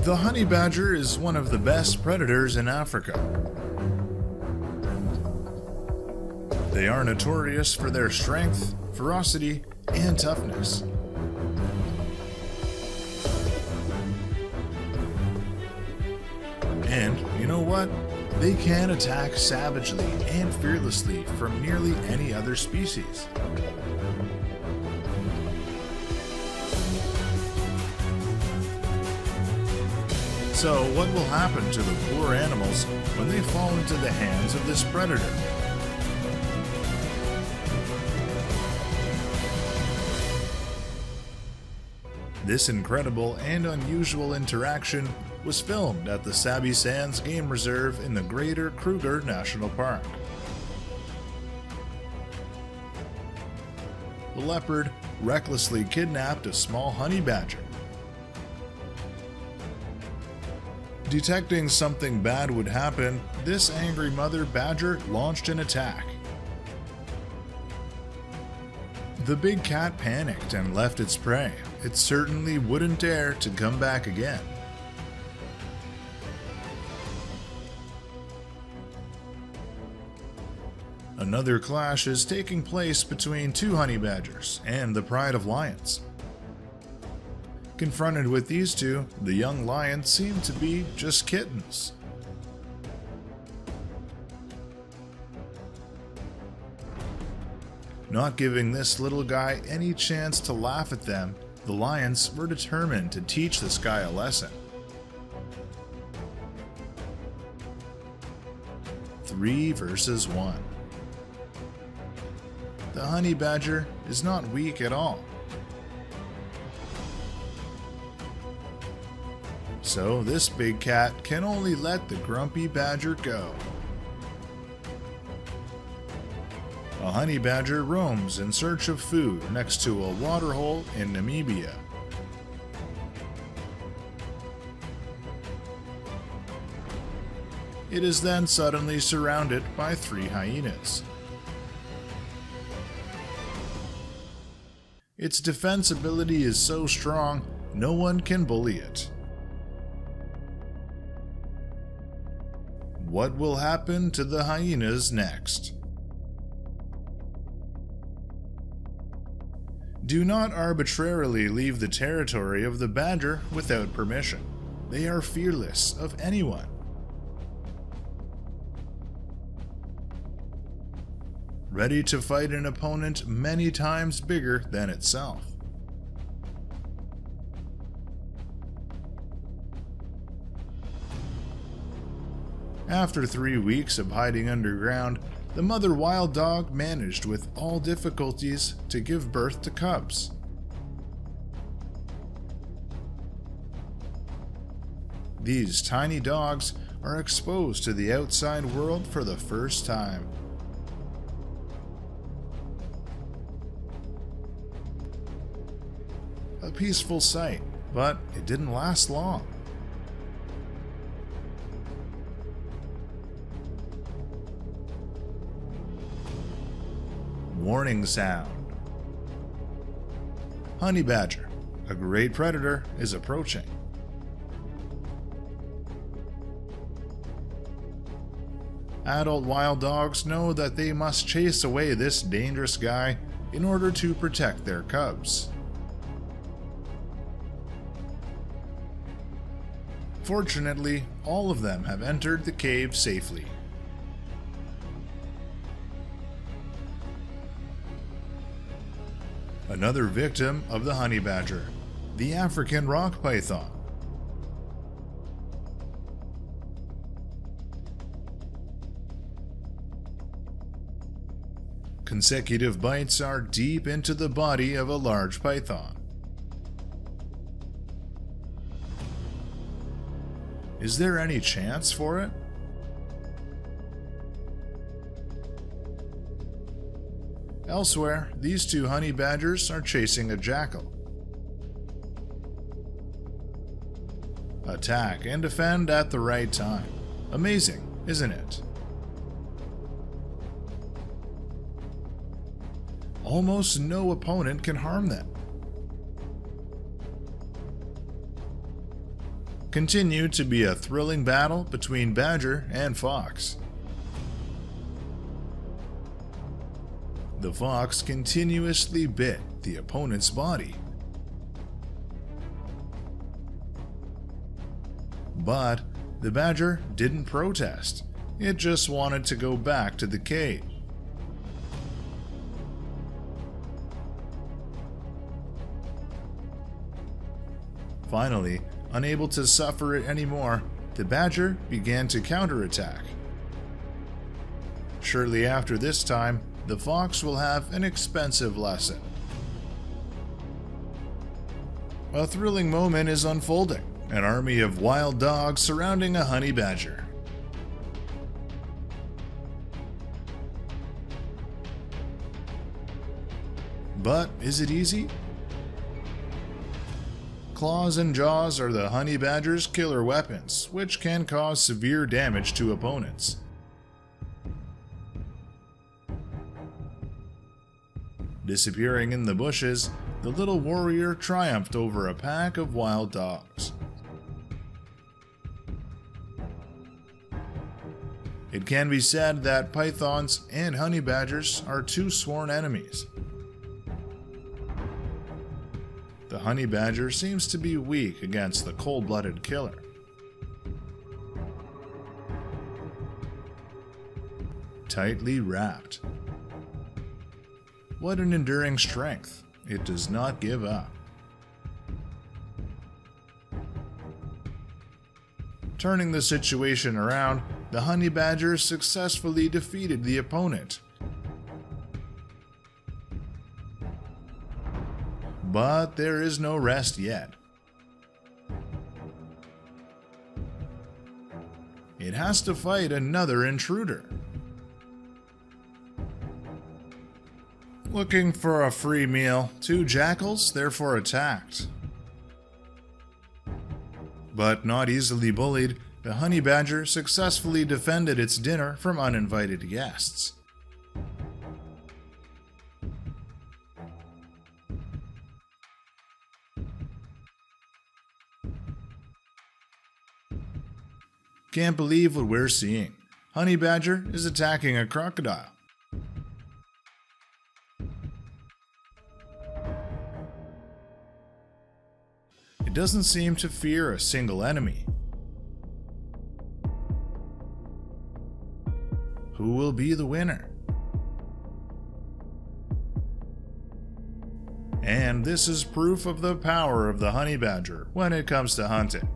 The honey badger is one of the best predators in Africa. They are notorious for their strength, ferocity, and toughness. And you know what? They can attack savagely and fearlessly from nearly any other species. So what will happen to the poor animals when they fall into the hands of this predator? This incredible and unusual interaction was filmed at the Sabi Sands Game Reserve in the Greater Kruger National Park. The leopard recklessly kidnapped a small honey badger. Detecting something bad would happen, this angry mother badger launched an attack. The big cat panicked and left its prey. It certainly wouldn't dare to come back again. Another clash is taking place between two honey badgers and the pride of lions. Confronted with these two, the young lions seem to be just kittens. Not giving this little guy any chance to laugh at them, the lions were determined to teach this guy a lesson. 3 versus 1. The honey badger is not weak at all. So this big cat can only let the grumpy badger go. A honey badger roams in search of food next to a waterhole in Namibia. It is then suddenly surrounded by 3 hyenas. Its defense ability is so strong, no one can bully it. What will happen to the hyenas next? Do not arbitrarily leave the territory of the badger without permission. They are fearless of anyone. Ready to fight an opponent many times bigger than itself. After 3 weeks of hiding underground, the mother wild dog managed with all difficulties to give birth to cubs. These tiny dogs are exposed to the outside world for the first time. A peaceful sight, but it didn't last long. Warning sound. Honey badger, a great predator, is approaching. Adult wild dogs know that they must chase away this dangerous guy in order to protect their cubs. Fortunately, all of them have entered the cave safely. Another victim of the honey badger, the African rock python. Consecutive bites are deep into the body of a large python. Is there any chance for it? Elsewhere, these 2 honey badgers are chasing a jackal. Attack and defend at the right time. Amazing, isn't it? Almost no opponent can harm them. continued to be a thrilling battle between badger and fox. The fox continuously bit the opponent's body. But the badger didn't protest. It just wanted to go back to the cave. Finally, unable to suffer it anymore, the badger began to counterattack. Shortly after this time, the fox will have an expensive lesson. A thrilling moment is unfolding. An army of wild dogs surrounding a honey badger. But is it easy? Claws and jaws are the honey badger's killer weapons, which can cause severe damage to opponents. Disappearing in the bushes, the little warrior triumphed over a pack of wild dogs. It can be said that pythons and honey badgers are two sworn enemies. The honey badger seems to be weak against the cold-blooded killer. Tightly wrapped. What an enduring strength. It does not give up. Turning the situation around, the honey badger successfully defeated the opponent. But there is no rest yet. It has to fight another intruder. Looking for a free meal, two jackals therefore attacked. But not easily bullied, the honey badger successfully defended its dinner from uninvited guests. Can't believe what we're seeing. Honey badger is attacking a crocodile. It doesn't seem to fear a single enemy. Who will be the winner? And this is proof of the power of the honey badger when it comes to hunting.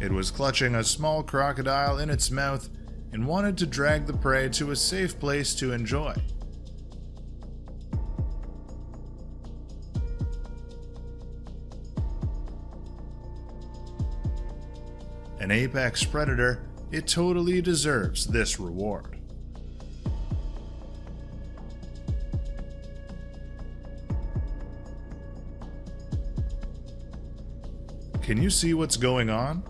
It was clutching a small crocodile in its mouth and wanted to drag the prey to a safe place to enjoy. An apex predator, it totally deserves this reward. Can you see what's going on?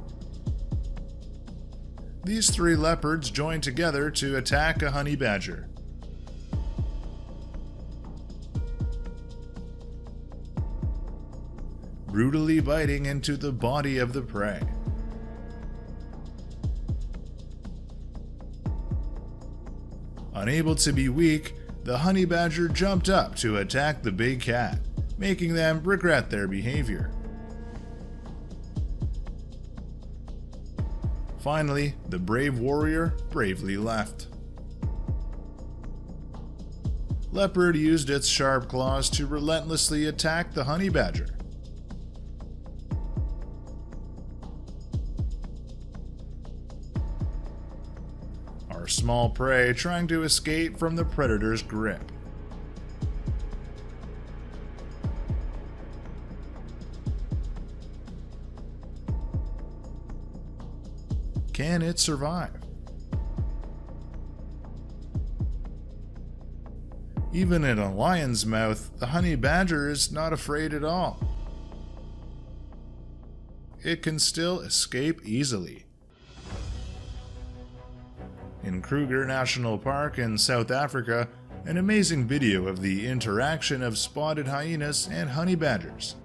These three leopards join together to attack a honey badger. Brutally biting into the body of the prey. Unable to be weak, the honey badger jumped up to attack the big cat, making them regret their behavior. Finally, the brave warrior bravely left. Leopard used its sharp claws to relentlessly attack the honey badger. Our small prey trying to escape from the predator's grip. Can it survive? Even in a lion's mouth, the honey badger is not afraid at all. It can still escape easily. In Kruger National Park in South Africa, an amazing video of the interaction of spotted hyenas and honey badgers